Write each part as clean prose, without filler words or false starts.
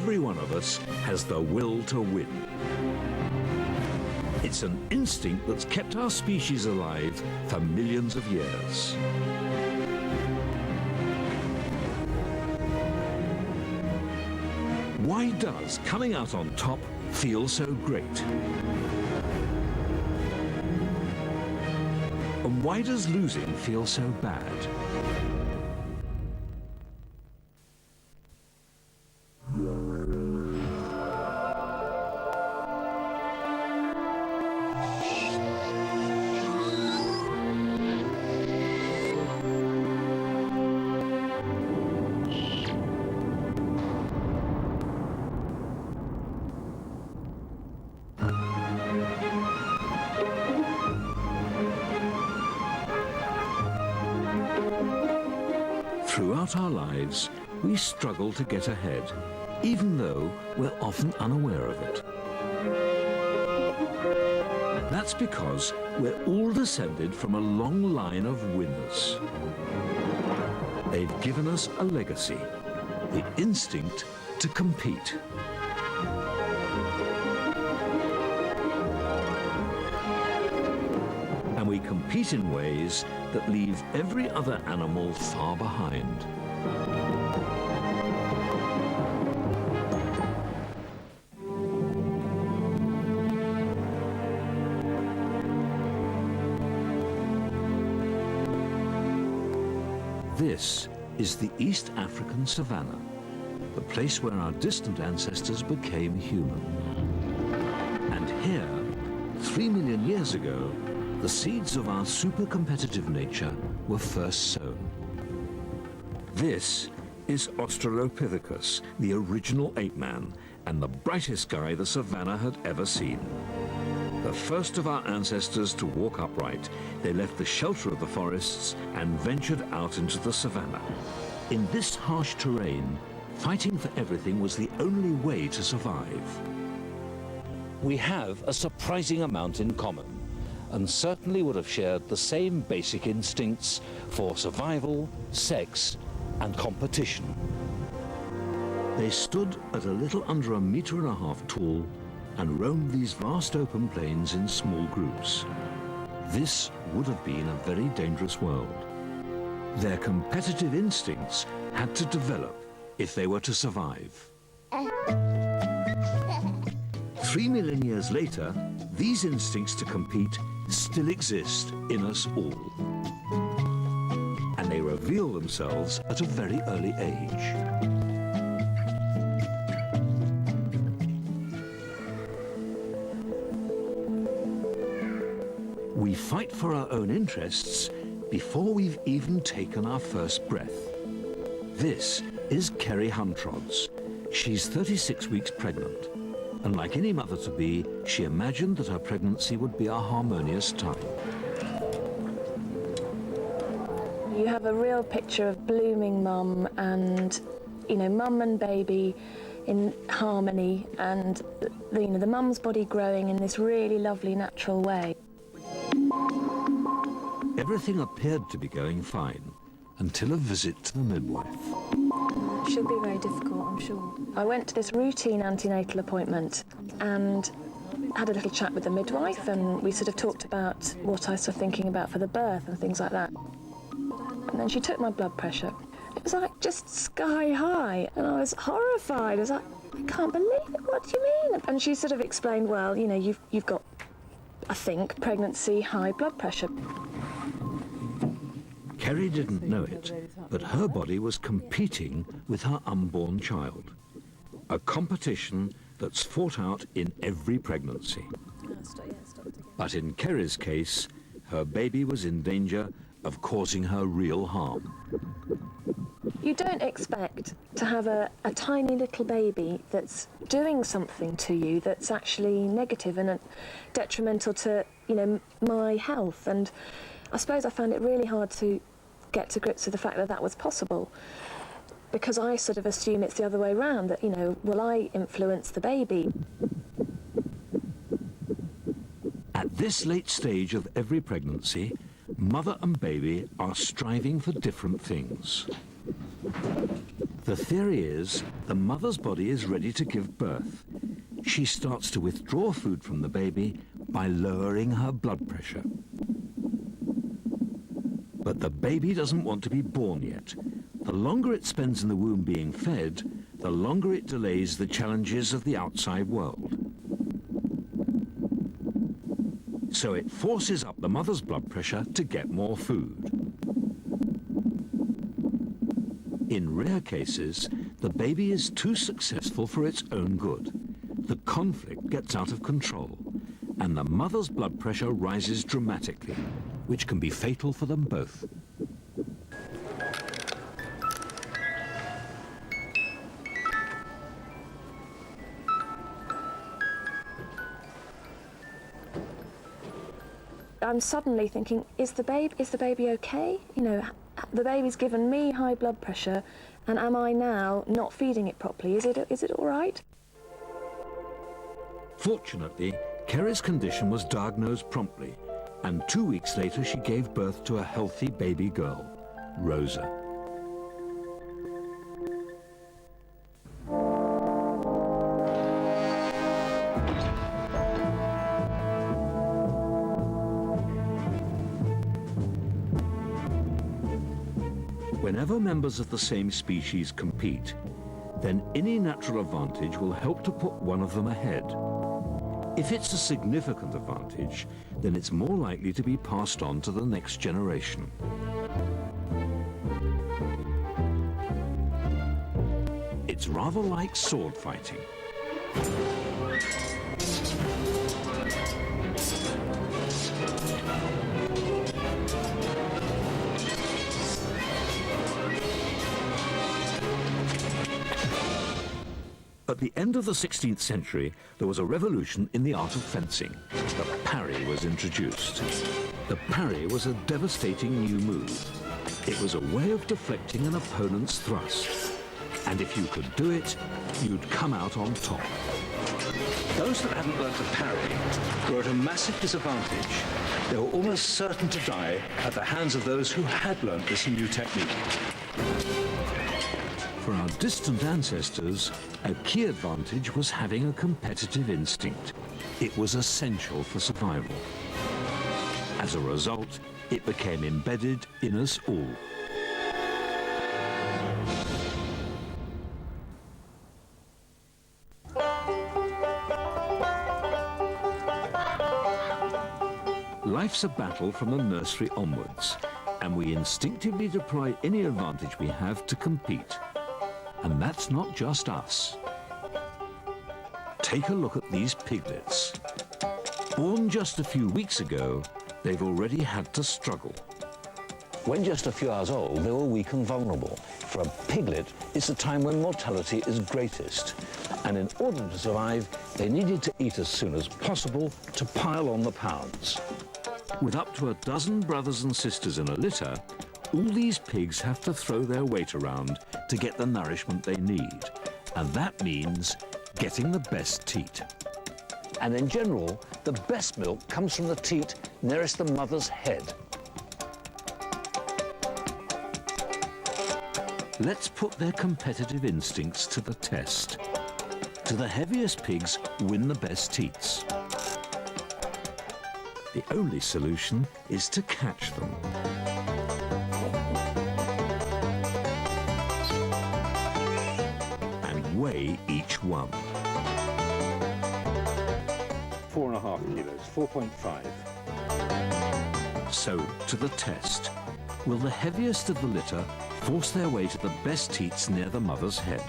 every one of us has the will to win. It's an instinct that's kept our species alive for millions of years. Why does coming out on top feel so great? And why does losing feel so bad? Throughout our lives, we struggle to get ahead, even though we're often unaware of it. That's because we're all descended from a long line of winners. They've given us a legacy, the instinct to compete. And we compete in ways that leave every other animal far behind. This is the East African savanna, the place where our distant ancestors became human. And here, 3 million years ago, the seeds of our super-competitive nature were first sown. This is Australopithecus, the original ape man, and the brightest guy the savannah had ever seen. The first of our ancestors to walk upright, they left the shelter of the forests and ventured out into the savannah. In this harsh terrain, fighting for everything was the only way to survive. We have a surprising amount in common, and certainly would have shared the same basic instincts for survival, sex, and competition. They stood at a little under 1.5 meters tall and roamed these vast open plains in small groups. This would have been a very dangerous world. Their competitive instincts had to develop if they were to survive. 3 million years later, these instincts to compete still exist in us all. And they reveal themselves at a very early age. We fight for our own interests before we've even taken our first breath. This is Kerry Huntrods. She's 36 weeks pregnant. And like any mother-to-be, she imagined that her pregnancy would be a harmonious time. You have a real picture of blooming mum and, mum and baby in harmony, and, the mum's body growing in this really lovely natural way. Everything appeared to be going fine until a visit to the midwife. Should be very difficult, I'm sure. I went to this routine antenatal appointment and had a little chat with the midwife, and we sort of talked about what I was thinking about for the birth and things like that. And then she took my blood pressure. It was like just sky high, and I was horrified. I was like, I can't believe it, what do you mean? And she sort of explained, well, you've got, I think, pregnancy, high blood pressure. Kerry didn't know it, but her body was competing with her unborn child. A competition that's fought out in every pregnancy. But in Kerry's case, her baby was in danger of causing her real harm. You don't expect to have a tiny little baby that's doing something to you that's actually negative and detrimental to, my health. And I suppose I found it really hard to get to grips with the fact that that was possible, because I sort of assume it's the other way around, that, will I influence the baby? At this late stage of every pregnancy, mother and baby are striving for different things. The theory is the mother's body is ready to give birth. She starts to withdraw food from the baby by lowering her blood pressure. But the baby doesn't want to be born yet. The longer it spends in the womb being fed, the longer it delays the challenges of the outside world. So it forces up the mother's blood pressure to get more food. In rare cases, the baby is too successful for its own good. The conflict gets out of control, and the mother's blood pressure rises dramatically, which can be fatal for them both. I'm suddenly thinking, is the baby okay? You know, the baby's given me high blood pressure, and am I now not feeding it properly? Is it all right? Fortunately, Kerry's condition was diagnosed promptly, and 2 weeks later she gave birth to a healthy baby girl, Rosa. Whenever members of the same species compete, then any natural advantage will help to put one of them ahead. If it's a significant advantage, then it's more likely to be passed on to the next generation. It's rather like sword fighting. At the end of the 16th century, there was a revolution in the art of fencing. The parry was introduced. The parry was a devastating new move. It was a way of deflecting an opponent's thrust. And if you could do it, you'd come out on top. Those that hadn't learned to parry were at a massive disadvantage. They were almost certain to die at the hands of those who had learned this new technique. For our distant ancestors, a key advantage was having a competitive instinct. It was essential for survival. As a result, it became embedded in us all. Life's a battle from the nursery onwards, and we instinctively deploy any advantage we have to compete. And that's not just us. Take a look at these piglets. Born just a few weeks ago, they've already had to struggle. When just a few hours old, they were weak and vulnerable. For a piglet, it's the time when mortality is greatest. And in order to survive, they needed to eat as soon as possible to pile on the pounds. With up to a dozen brothers and sisters in a litter, all these pigs have to throw their weight around to get the nourishment they need. And that means getting the best teat. And in general, the best milk comes from the teat nearest the mother's head. Let's put their competitive instincts to the test. Do the heaviest pigs win the best teats? The only solution is to catch them. And weigh each one. 4.5 kilos, 4.5. So, to the test. Will the heaviest of the litter force their way to the best teats near the mother's head?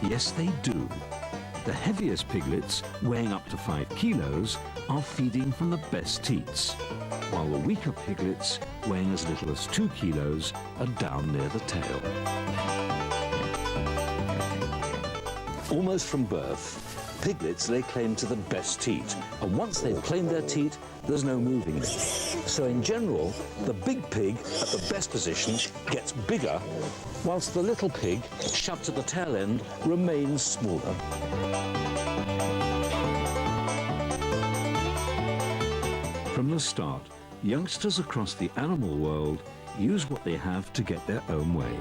Yes, they do. The heaviest piglets, weighing up to 5 kilos, are feeding from the best teats, while the weaker piglets, weighing as little as 2 kilos, are down near the tail. Almost from birth, piglets lay claim to the best teat, and once they've claimed their teat, there's no moving. So in general, the big pig at the best position gets bigger, whilst the little pig, shoved to the tail end, remains smaller. From the start, youngsters across the animal world use what they have to get their own way.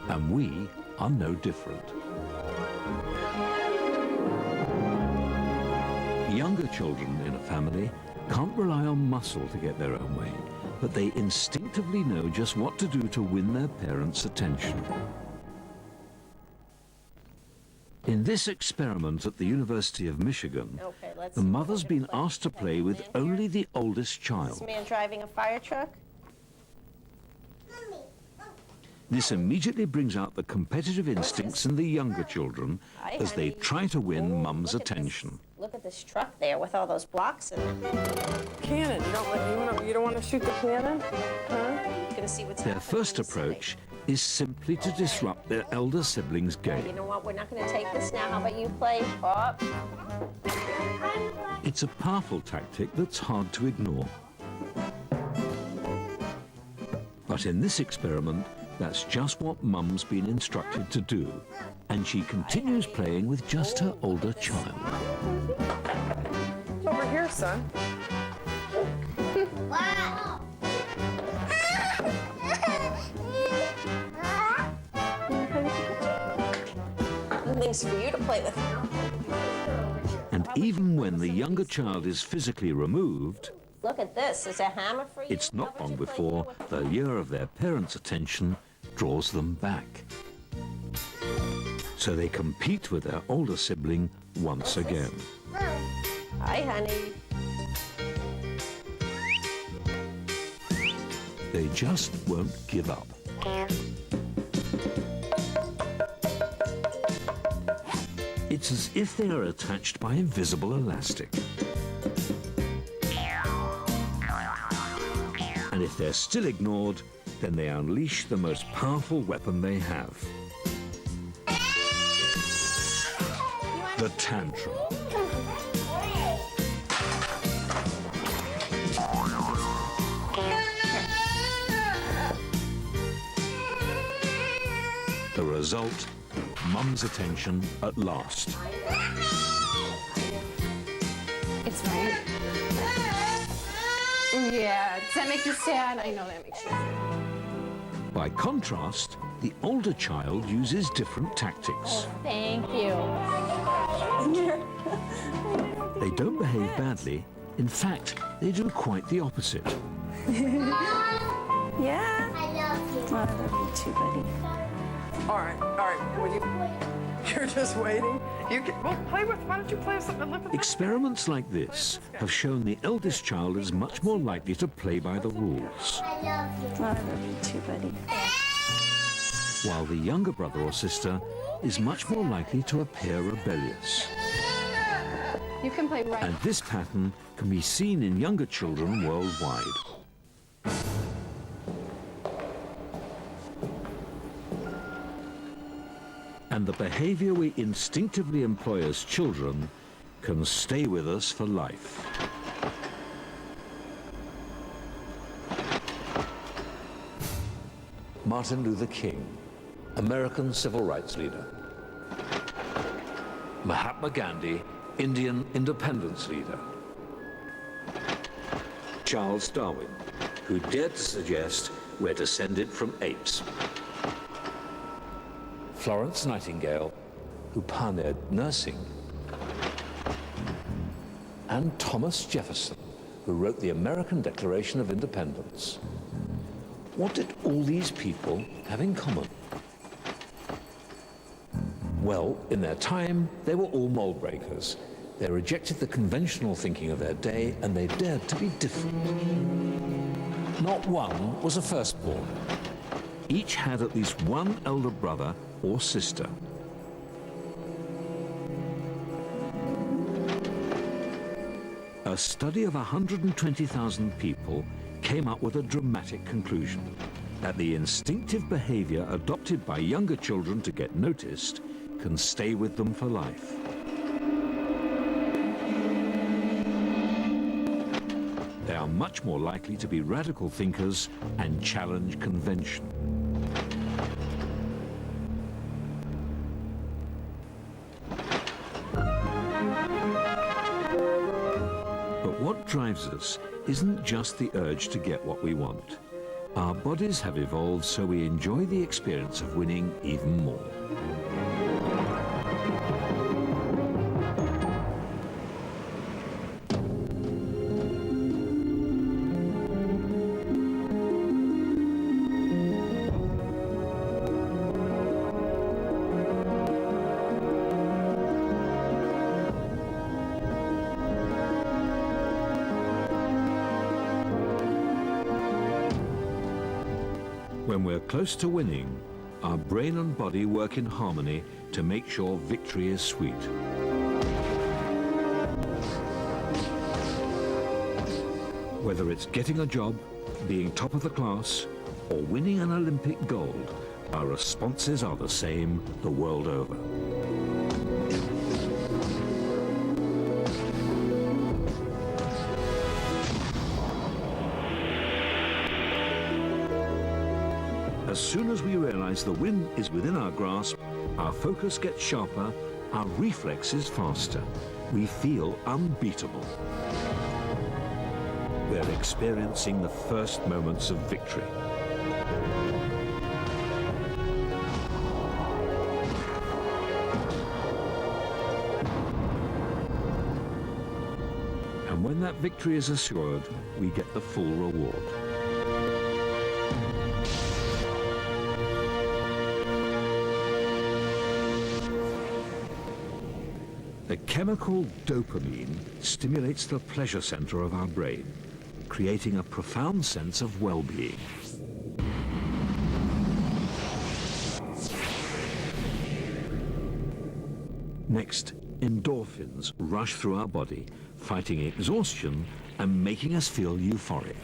And we are no different. Younger children in a family can't rely on muscle to get their own way, but they instinctively know just what to do to win their parents' attention. In this experiment at the University of Michigan, the mother's been asked to play with only the oldest child. This man driving a fire truck? This immediately brings out the competitive instincts in the younger children as they try to win Mum's attention. Look at this truck there with all those blocks in it. Cannon, you don't want to shoot the cannon? Huh? Gonna see what's Their happening first in this approach is simply to disrupt their elder siblings' thing. You game. know what? We're not gonna take this now. How about you play? Up. It's a powerful tactic that's hard to ignore. But in this experiment, that's just what Mum's been instructed to do, and she continues playing with just her older child. It's over here, son. Things for you to play with. And even when the younger child is physically removed, Look at this. Is a hammer for you? it's not How long would you play before here with the lure of their parents' attention draws them back. So they compete with their older sibling once again. Hi, honey. They just won't give up. It's as if they are attached by invisible elastic. And if they're still ignored, then they unleash the most powerful weapon they have. The tantrum. The result, Mum's attention at last. It's right. Yeah, does that make you sad? I know that makes you sad. By contrast, the older child uses different tactics. Thank you. They don't behave badly. In fact, they do quite the opposite. Yeah? I love you. I love you too, buddy. All right. Well, you're just waiting. Well, play with. Why don't you play with something? Look at this. Experiments like this have shown the eldest child is much more likely to play by the rules, I love you. I love you too, buddy. while the younger brother or sister is much more likely to appear rebellious. You can play right. And this pattern can be seen in younger children worldwide. And the behavior we instinctively employ as children can stay with us for life. Martin Luther King, American civil rights leader. Mahatma Gandhi, Indian independence leader. Charles Darwin, who dared to suggest we're descended from apes. Florence Nightingale, who pioneered nursing. And Thomas Jefferson, who wrote the American Declaration of Independence. What did all these people have in common? Well, in their time, they were all mold breakers. They rejected the conventional thinking of their day, and they dared to be different. Not one was a firstborn. Each had at least one elder brother or sister. A study of 120,000 people came up with a dramatic conclusion, that the instinctive behavior adopted by younger children to get noticed can stay with them for life. They are much more likely to be radical thinkers and challenge convention. drives us isn't just the urge to get what we want. Our bodies have evolved so we enjoy the experience of winning even more. When we're close to winning, our brain and body work in harmony to make sure victory is sweet. Whether it's getting a job, being top of the class, or winning an Olympic gold, our responses are the same the world over. As soon as we realize the win is within our grasp, our focus gets sharper, our reflexes faster. We feel unbeatable. We're experiencing the first moments of victory. And when that victory is assured, we get the full reward. The chemical dopamine stimulates the pleasure center of our brain, creating a profound sense of well-being. Next, endorphins rush through our body, fighting exhaustion and making us feel euphoric.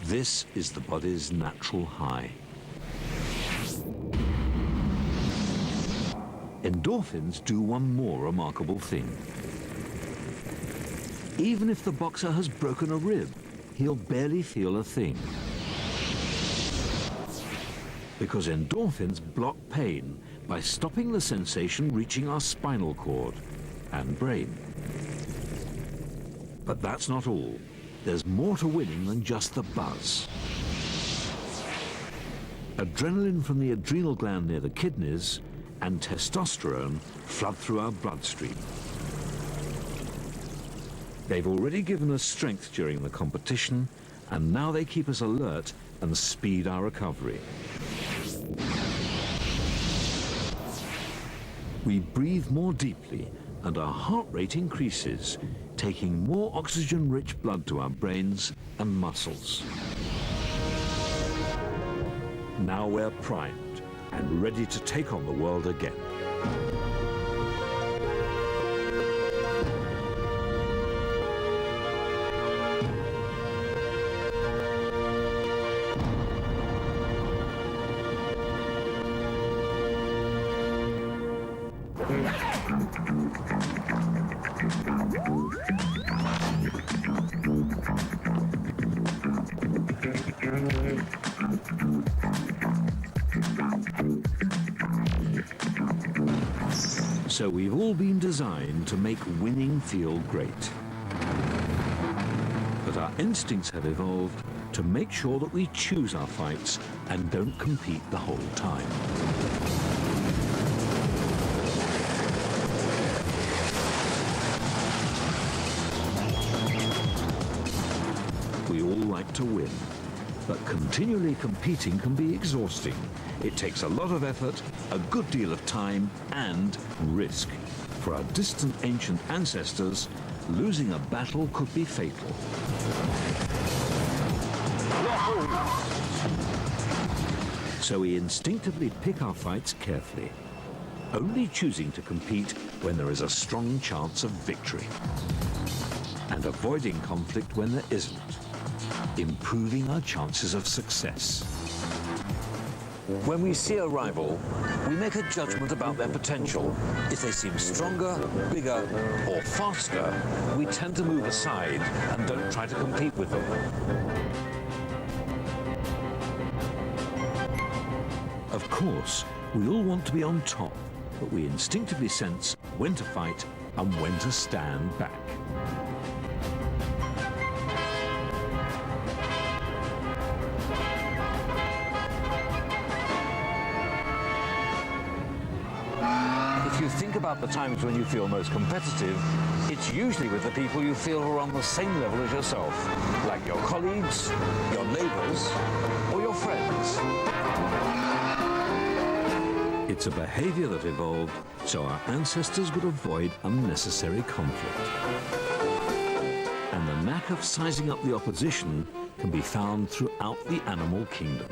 This is the body's natural high. Endorphins do one more remarkable thing. Even if the boxer has broken a rib, he'll barely feel a thing. Because endorphins block pain by stopping the sensation reaching our spinal cord and brain. But that's not all. There's more to winning than just the buzz. Adrenaline from the adrenal gland near the kidneys and testosterone flood through our bloodstream. They've already given us strength during the competition, and now they keep us alert and speed our recovery. We breathe more deeply, and our heart rate increases, taking more oxygen-rich blood to our brains and muscles. Now we're primed and ready to take on the world again. So we've all been designed to make winning feel great. But our instincts have evolved to make sure that we choose our fights and don't compete the whole time. We all like to win, but continually competing can be exhausting. It takes a lot of effort, a good deal of time, and risk. For our distant ancient ancestors, losing a battle could be fatal. So we instinctively pick our fights carefully, only choosing to compete when there is a strong chance of victory, and avoiding conflict when there isn't, improving our chances of success. When we see a rival, we make a judgment about their potential. If they seem stronger, bigger, or faster, we tend to move aside and don't try to compete with them. Of course, we all want to be on top, but we instinctively sense when to fight and when to stand back. If you think about the times when you feel most competitive, it's usually with the people you feel are on the same level as yourself, like your colleagues, your neighbors, or your friends. It's a behavior that evolved so our ancestors would avoid unnecessary conflict. And the knack of sizing up the opposition can be found throughout the animal kingdom.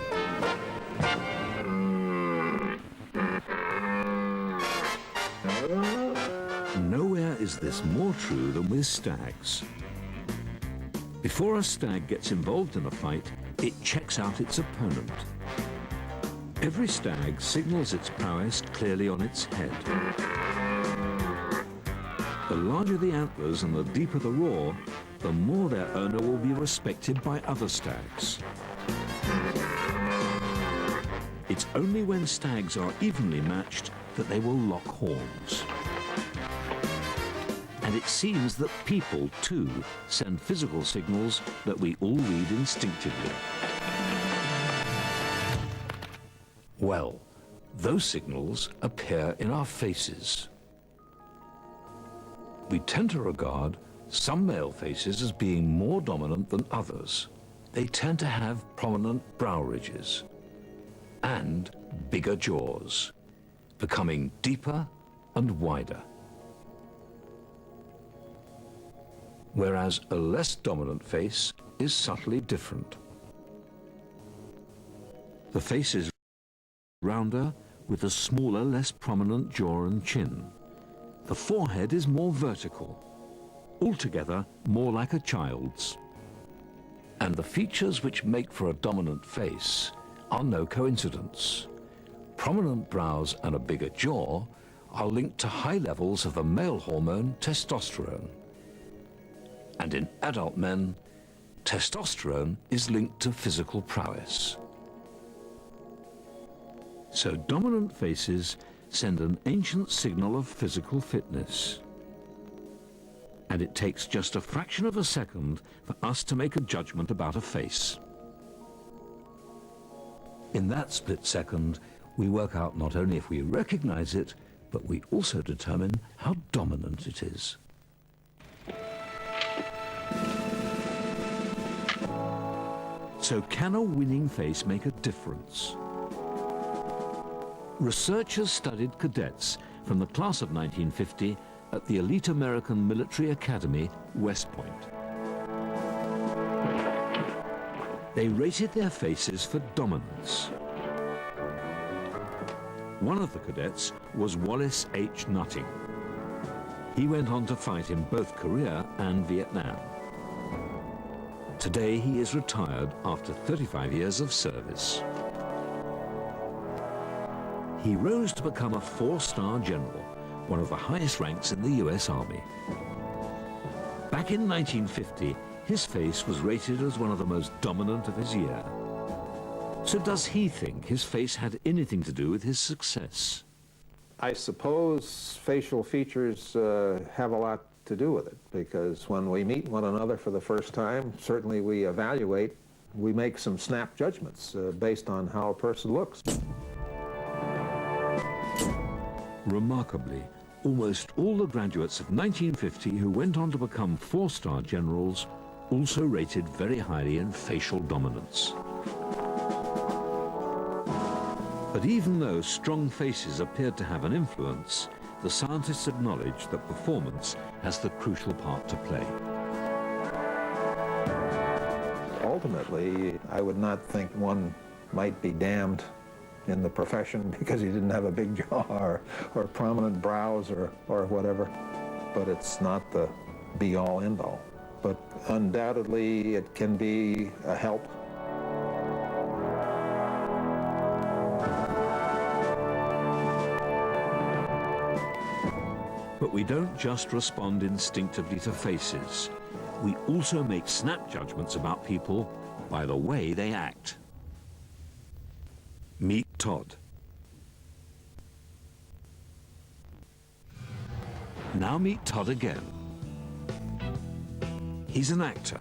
Nowhere is this more true than with stags. Before a stag gets involved in a fight, it checks out its opponent. Every stag signals its prowess clearly on its head. The larger the antlers and the deeper the roar, the more their owner will be respected by other stags. It's only when stags are evenly matched that they will lock horns. And it seems that people, too, send physical signals that we all read instinctively. Well, those signals appear in our faces. We tend to regard some male faces as being more dominant than others. They tend to have prominent brow ridges and bigger jaws, becoming deeper and wider. Whereas a less dominant face is subtly different. The face is rounder with a smaller, less prominent jaw and chin. The forehead is more vertical, altogether more like a child's. And the features which make for a dominant face are no coincidence. Prominent brows and a bigger jaw are linked to high levels of the male hormone testosterone. And in adult men, testosterone is linked to physical prowess. So dominant faces send an ancient signal of physical fitness. And it takes just a fraction of a second for us to make a judgment about a face. In that split second, we work out not only if we recognize it, but we also determine how dominant it is. So can a winning face make a difference? Researchers studied cadets from the class of 1950 at the elite American Military Academy, West Point. They rated their faces for dominance. One of the cadets was Wallace H. Nutting. He went on to fight in both Korea and Vietnam. Today he is retired after 35 years of service. He rose to become a 4-star general, one of the highest ranks in the US Army. Back in 1950, his face was rated as one of the most dominant of his year. So does he think his face had anything to do with his success? I suppose facial features have a lot to do with it, because when we meet one another for the first time, certainly we evaluate, we make some snap judgments based on how a person looks. Remarkably, almost all the graduates of 1950 who went on to become 4-star generals also rated very highly in facial dominance. But even though strong faces appeared to have an influence, the scientists acknowledged that performance has the crucial part to play. Ultimately, I would not think one might be damned in the profession because he didn't have a big jaw or prominent brows or whatever. But it's not the be-all, end-all. But undoubtedly, it can be a help. But we don't just respond instinctively to faces. We also make snap judgments about people by the way they act. Meet Todd. Now meet Todd again. He's an actor.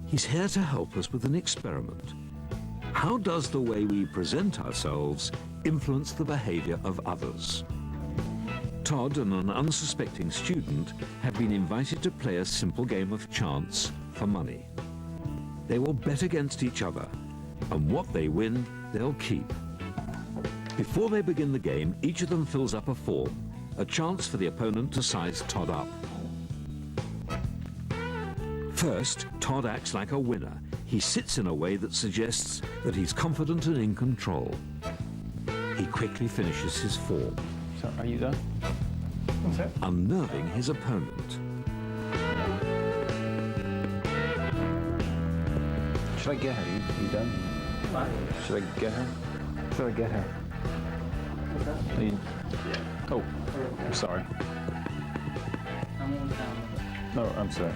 He's here to help us with an experiment. How does the way we present ourselves influence the behavior of others? Todd and an unsuspecting student have been invited to play a simple game of chance for money. They will bet against each other, and what they win, they'll keep. Before they begin the game, each of them fills up a form, a chance for the opponent to size Todd up. First, Todd acts like a winner. He sits in a way that suggests that he's confident and in control. He quickly finishes his form, So, are you done? What's that? unnerving his opponent. Should I get her? You done? Should I get her? Should I get her? Oh, I'm sorry. No, I'm sorry.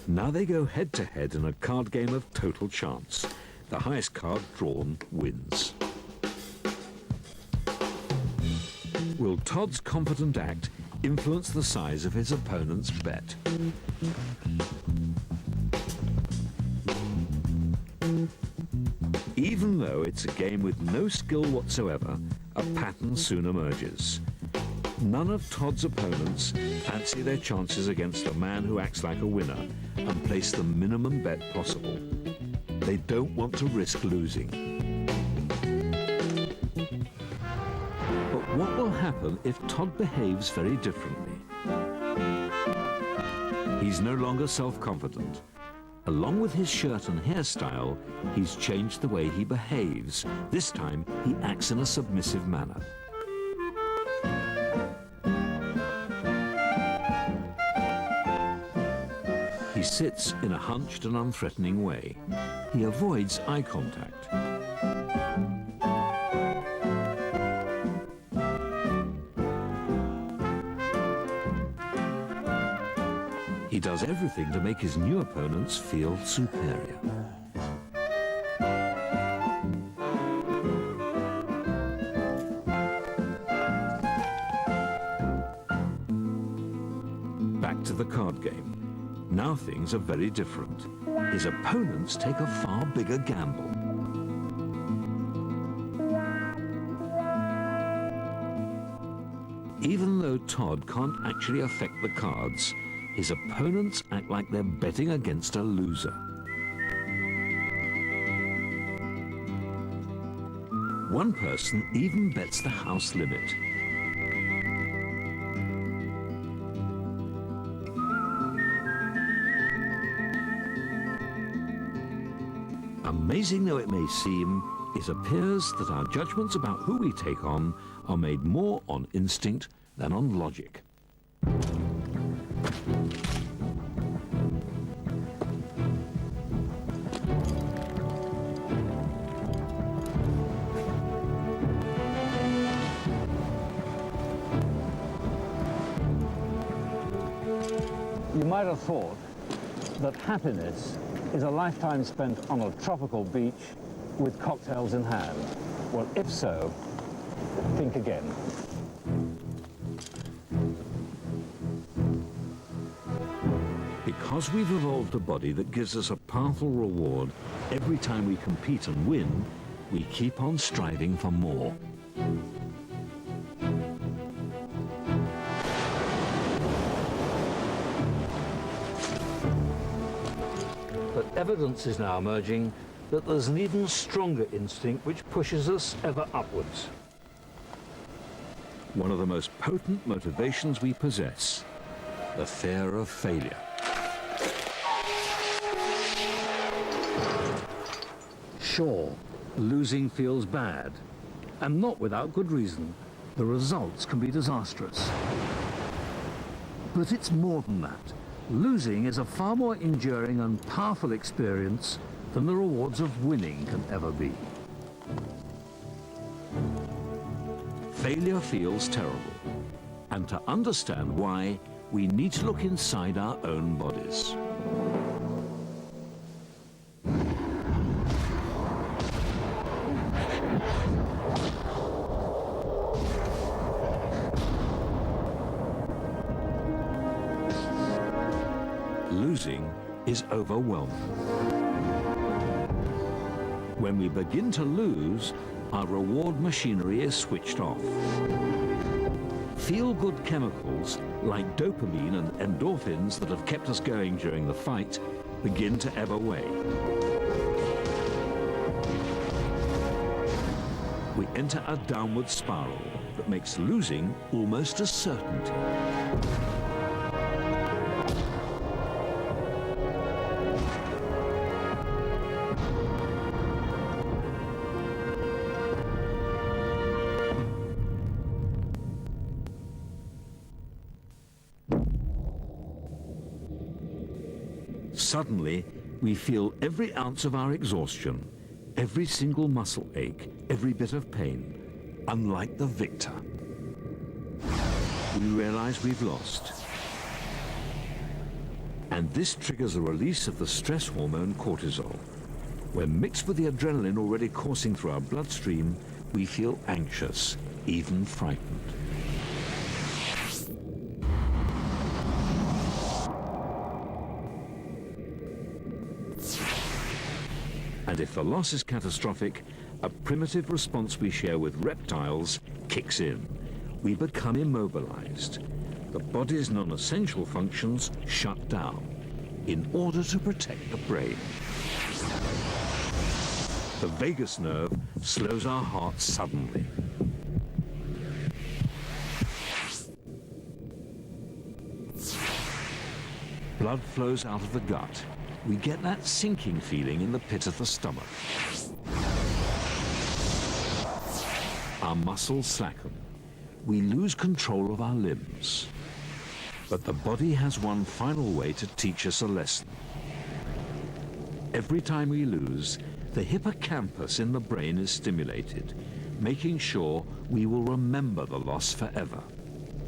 Now they go head-to-head in a card game of total chance. The highest card drawn wins. Will Todd's confident act influence the size of his opponent's bet? Even though it's a game with no skill whatsoever, a pattern soon emerges. None of Todd's opponents fancy their chances against a man who acts like a winner and place the minimum bet possible. They don't want to risk losing. But what will happen if Todd behaves very differently? He's no longer self-confident. Along with his shirt and hairstyle, he's changed the way he behaves. This time, he acts in a submissive manner. He sits in a hunched and unthreatening way. He avoids eye contact. He does everything to make his new opponents feel superior. Back to the card game. Now things are very different. His opponents take a far bigger gamble. Even though Todd can't actually affect the cards, his opponents act like they're betting against a loser. One person even bets the house limit. Amazing though it may seem, it appears that our judgments about who we take on are made more on instinct than on logic. You might have thought that happiness is a lifetime spent on a tropical beach with cocktails in hand. Well, if so, think again. Because we've evolved a body that gives us a powerful reward every time we compete and win, we keep on striving for more. But evidence is now emerging that there's an even stronger instinct which pushes us ever upwards. One of the most potent motivations we possess, the fear of failure. Sure, losing feels bad, and not without good reason. The results can be disastrous. But it's more than that. Losing is a far more enduring and powerful experience than the rewards of winning can ever be. Failure feels terrible, and to understand why, we need to look inside our own bodies. Losing is overwhelming. When we begin to lose, our reward machinery is switched off. Feel-good chemicals like dopamine and endorphins that have kept us going during the fight begin to ebb away. We enter a downward spiral that makes losing almost a certainty. Suddenly, we feel every ounce of our exhaustion, every single muscle ache, every bit of pain, unlike the victor. We realize we've lost. And this triggers a release of the stress hormone cortisol. When mixed with the adrenaline already coursing through our bloodstream, we feel anxious, even frightened. And if the loss is catastrophic, a primitive response we share with reptiles kicks in. We become immobilized. The body's non-essential functions shut down in order to protect the brain. The vagus nerve slows our hearts suddenly. Blood flows out of the gut. We get that sinking feeling in the pit of the stomach. Our muscles slacken. We lose control of our limbs. But the body has one final way to teach us a lesson. Every time we lose, the hippocampus in the brain is stimulated, making sure we will remember the loss forever.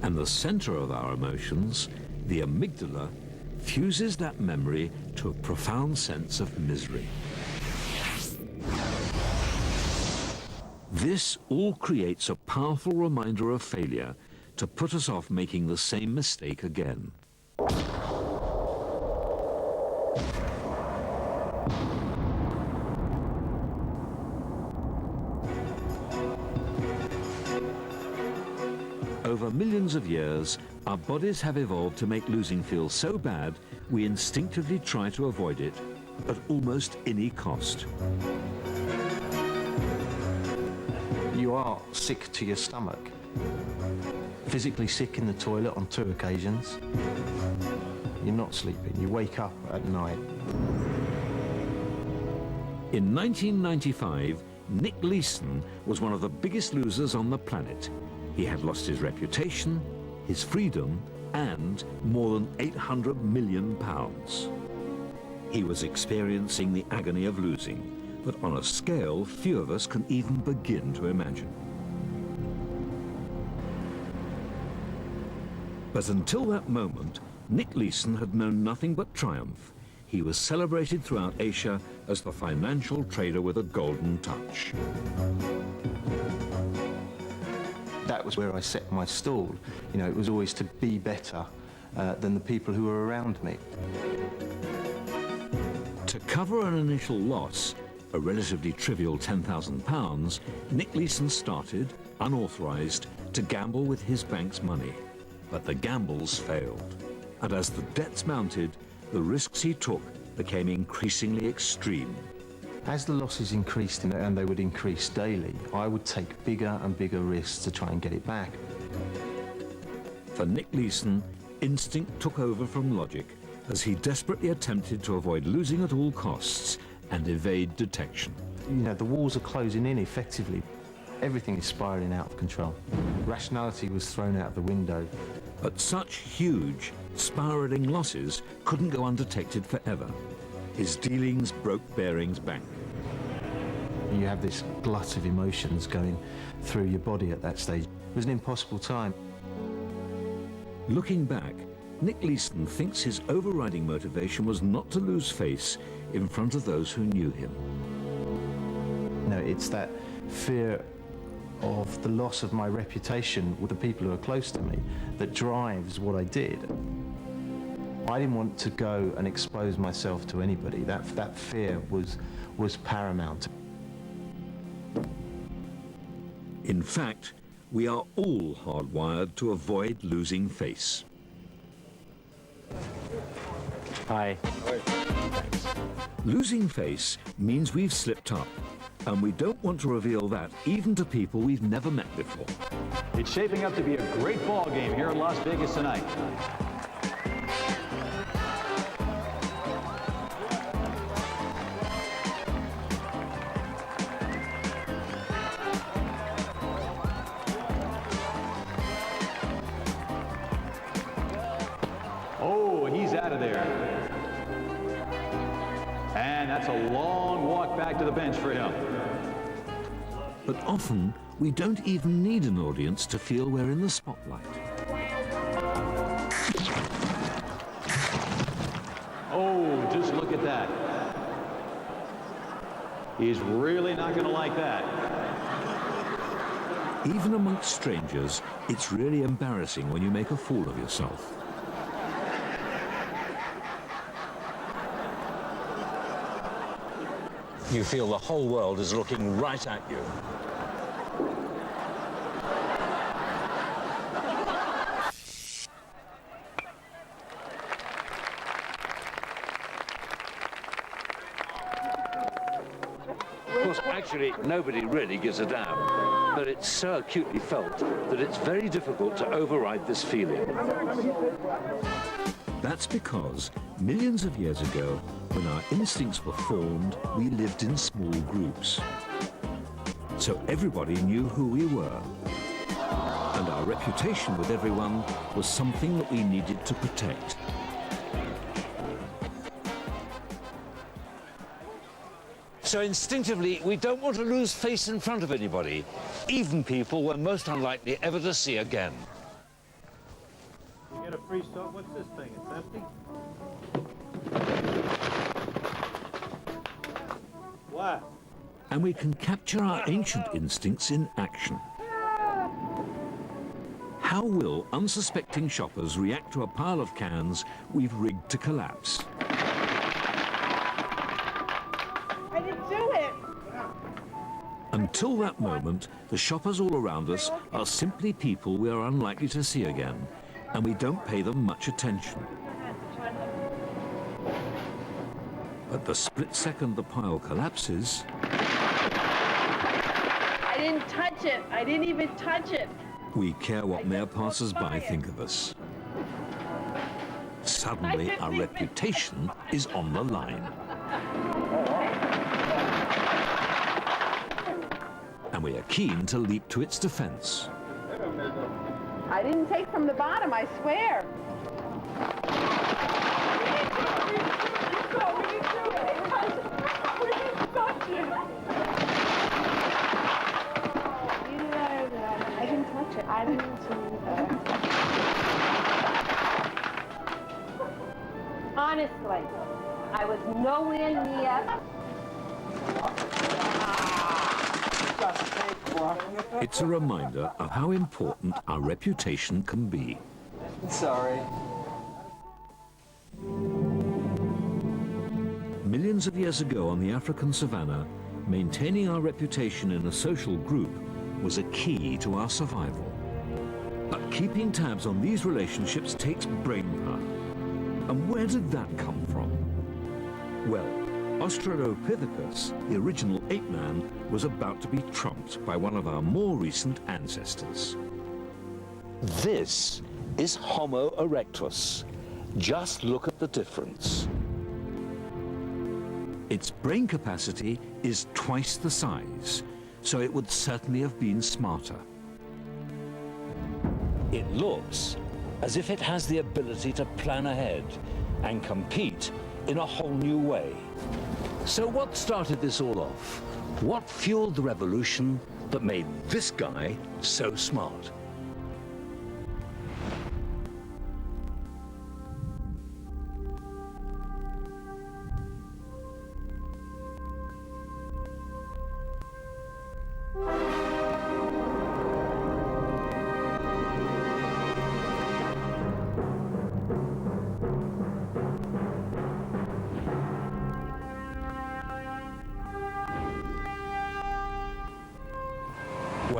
And the center of our emotions, the amygdala, fuses that memory to a profound sense of misery. This all creates a powerful reminder of failure to put us off making the same mistake again. Over millions of years, our bodies have evolved to make losing feel so bad, we instinctively try to avoid it at almost any cost. You are sick to your stomach. Physically sick in the toilet on 2 occasions. You're not sleeping. You wake up at night. In 1995, Nick Leeson was one of the biggest losers on the planet. He had lost his reputation, his freedom, and more than £800 million. He was experiencing the agony of losing, but on a scale few of us can even begin to imagine. But until that moment, Nick Leeson had known nothing but triumph. He was celebrated throughout Asia as the financial trader with a golden touch. That was where I set my stall. You know, it was always to be better than the people who were around me. To cover an initial loss, a relatively trivial £10,000, Nick Leeson started, unauthorized, to gamble with his bank's money. But the gambles failed. And as the debts mounted, the risks he took became increasingly extreme. As the losses increased, and they would increase daily, I would take bigger and bigger risks to try and get it back. For Nick Leeson, instinct took over from logic as he desperately attempted to avoid losing at all costs and evade detection. You know, the walls are closing in effectively. Everything is spiraling out of control. Rationality was thrown out of the window. But such huge, spiraling losses couldn't go undetected forever. His dealings broke Baring's bank. You have this glut of emotions going through your body at that stage. It was an impossible time. Looking back, Nick Leeson thinks his overriding motivation was not to lose face in front of those who knew him. No, it's that fear of the loss of my reputation with the people who are close to me that drives what I did. I didn't want to go and expose myself to anybody. That fear was paramount. In fact, we are all hardwired to avoid losing face. Hi. Losing face means we've slipped up, and we don't want to reveal that even to people we've never met before. It's shaping up to be a great ball game here in Las Vegas tonight. Oh, he's out of there. And that's a long walk back to the bench for him. But often, we don't even need an audience to feel we're in the spotlight. Oh, just look at that. He's really not going to like that. Even amongst strangers, it's really embarrassing when you make a fool of yourself. You feel the whole world is looking right at you. Of course, actually, nobody really gives a damn, but it's so acutely felt that it's very difficult to override this feeling. That's because millions of years ago, when our instincts were formed, we lived in small groups. So everybody knew who we were. And our reputation with everyone was something that we needed to protect. So instinctively, we don't want to lose face in front of anybody, even people we're most unlikely ever to see again. You get a free start. What's this thing? It's empty? What? And we can capture our ancient instincts in action. How will unsuspecting shoppers react to a pile of cans we've rigged to collapse? I didn't do it. Until that moment, the shoppers all around us are simply people we are unlikely to see again, and we don't pay them much attention. At the split second the pile collapses, I didn't touch it. I didn't even touch it. we care what mere passers-by think of us. Suddenly, our reputation is on the line. And we are keen to leap to its defense. I didn't take from the bottom, I swear. I didn't touch it. I didn't Honestly, I was nowhere near. It's a reminder of how important our reputation can be. Sorry. Millions of years ago on the African savannah, maintaining our reputation in a social group was a key to our survival. But keeping tabs on these relationships takes brain power. And where did that come from? Well, Australopithecus, the original ape man, was about to be trumped by one of our more recent ancestors. This is Homo erectus. Just look at the difference. Its brain capacity is twice the size, so it would certainly have been smarter. It looks as if it has the ability to plan ahead and compete in a whole new way. So what started this all off? What fueled the revolution that made this guy so smart?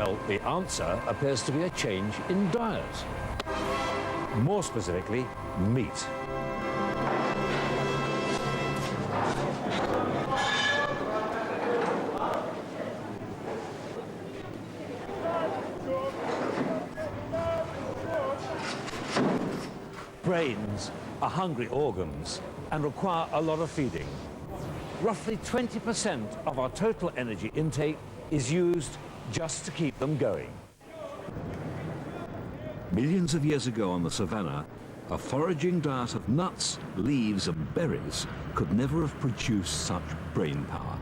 Well, the answer appears to be a change in diet. More specifically, meat. Brains are hungry organs and require a lot of feeding. Roughly 20% of our total energy intake is used just to keep them going. Millions of years ago on the savannah, a foraging diet of nuts, leaves and berries could never have produced such brain power.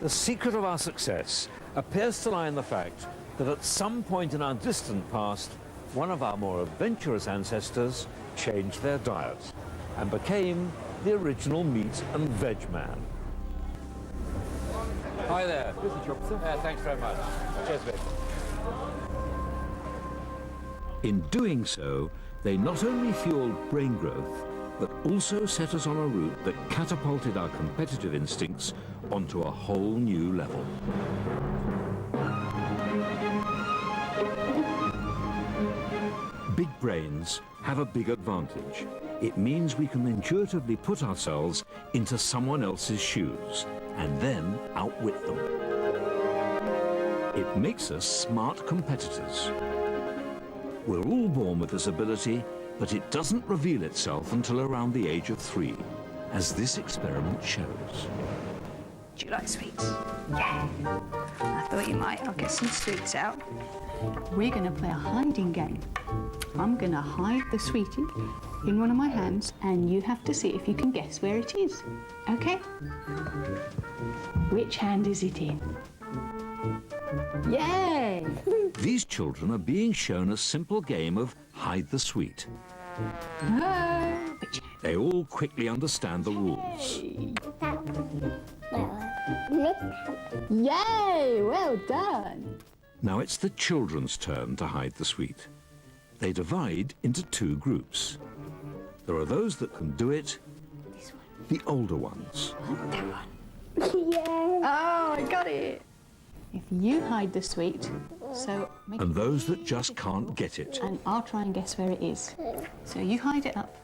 The secret of our success appears to lie in the fact that at some point in our distant past, one of our more adventurous ancestors changed their diet and became the original meat and veg man. Hi there. Thanks very much. Cheers, mate. In doing so, they not only fueled brain growth, but also set us on a route that catapulted our competitive instincts onto a whole new level. Big brains have a big advantage. It means we can intuitively put ourselves into someone else's shoes and then outwit them. It makes us smart competitors. We're all born with this ability, but it doesn't reveal itself until around the age of 3, as this experiment shows. Do you like sweets? Yeah. I thought you might. I'll get some sweets out. We're going to play a hiding game. I'm going to hide the sweetie in one of my hands, and you have to see if you can guess where it is. Okay? Which hand is it in? Yay! These children are being shown a simple game of hide the sweet. They all quickly understand the rules. Yay! Well done! Now it's the children's turn to hide the sweet. They divide into 2 groups. There are those that can do it, the older ones. That one. Yeah. Oh, I got it. If you hide the sweet, so... And those that just can't get it. And I'll try and guess where it is. So you hide it up.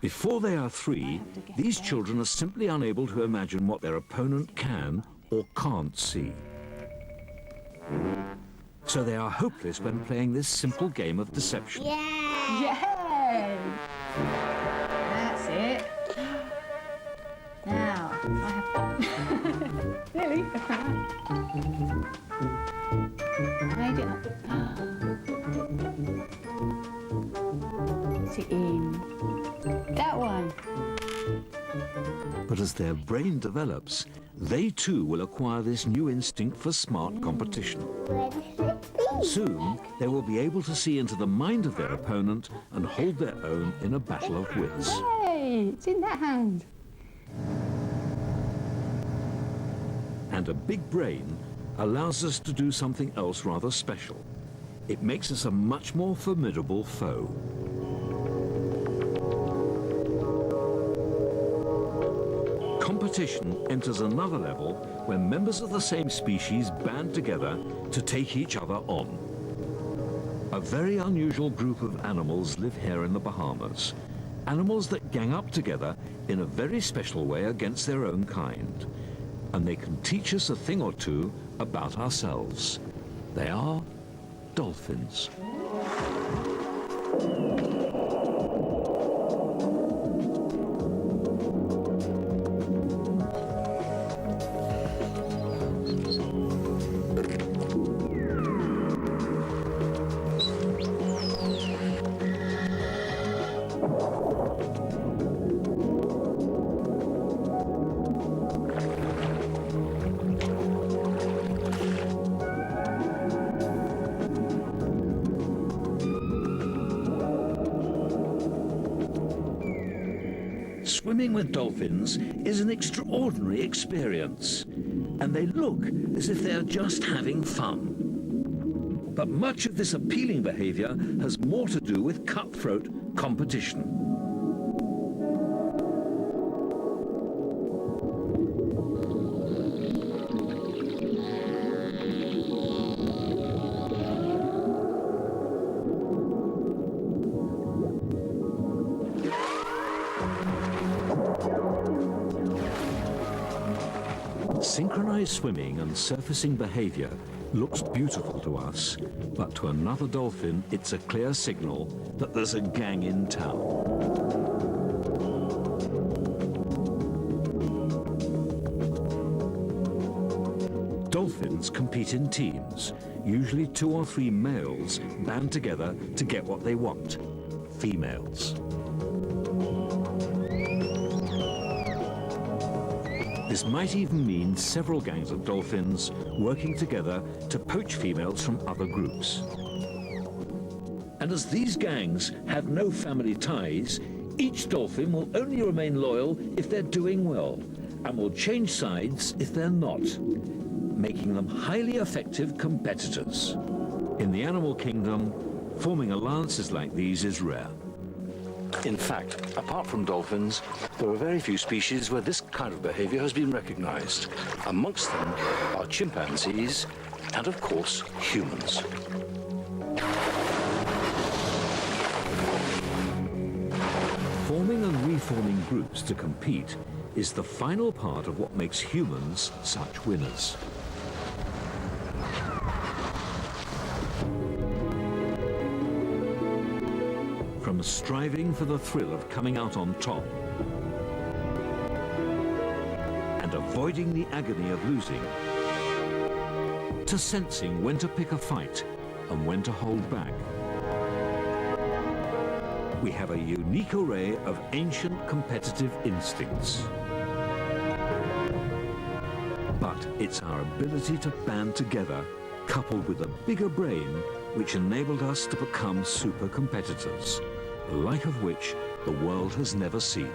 Before they are 3, these children are simply unable to imagine what their opponent can or can't see. So they are hopeless when playing this simple game of deception. Yay! That's it. Now, I have... Nearly. Hide it up. Is it in? That one. But as their brain develops, they too will acquire this new instinct for smart competition. Soon, they will be able to see into the mind of their opponent and hold their own in a battle of wits. Hey, it's in that hand. And a big brain allows us to do something else rather special. It makes us a much more formidable foe. Competition enters another level when members of the same species band together to take each other on. A very unusual group of animals live here in the Bahamas. Animals that gang up together in a very special way against their own kind. And they can teach us a thing or two about ourselves. They are dolphins. Swimming with dolphins is an extraordinary experience, and they look as if they are just having fun. But much of this appealing behavior has more to do with cutthroat competition. synchronized swimming and surfacing behavior looks beautiful to us, but to another dolphin, it's a clear signal that there's a gang in town. Dolphins compete in teams. Usually 2 or 3 males band together to get what they want, females. This might even mean several gangs of dolphins working together to poach females from other groups. And as these gangs have no family ties, each dolphin will only remain loyal if they're doing well, and will change sides if they're not, making them highly effective competitors. In the animal kingdom, forming alliances like these is rare. In fact, apart from dolphins, there are very few species where this kind of behavior has been recognized. Amongst them are chimpanzees and, of course, humans. Forming and reforming groups to compete is the final part of what makes humans such winners. From striving for the thrill of coming out on top and avoiding the agony of losing, to sensing when to pick a fight and when to hold back, we have a unique array of ancient competitive instincts. But it's our ability to band together, coupled with a bigger brain, which enabled us to become super competitors, the like of which the world has never seen.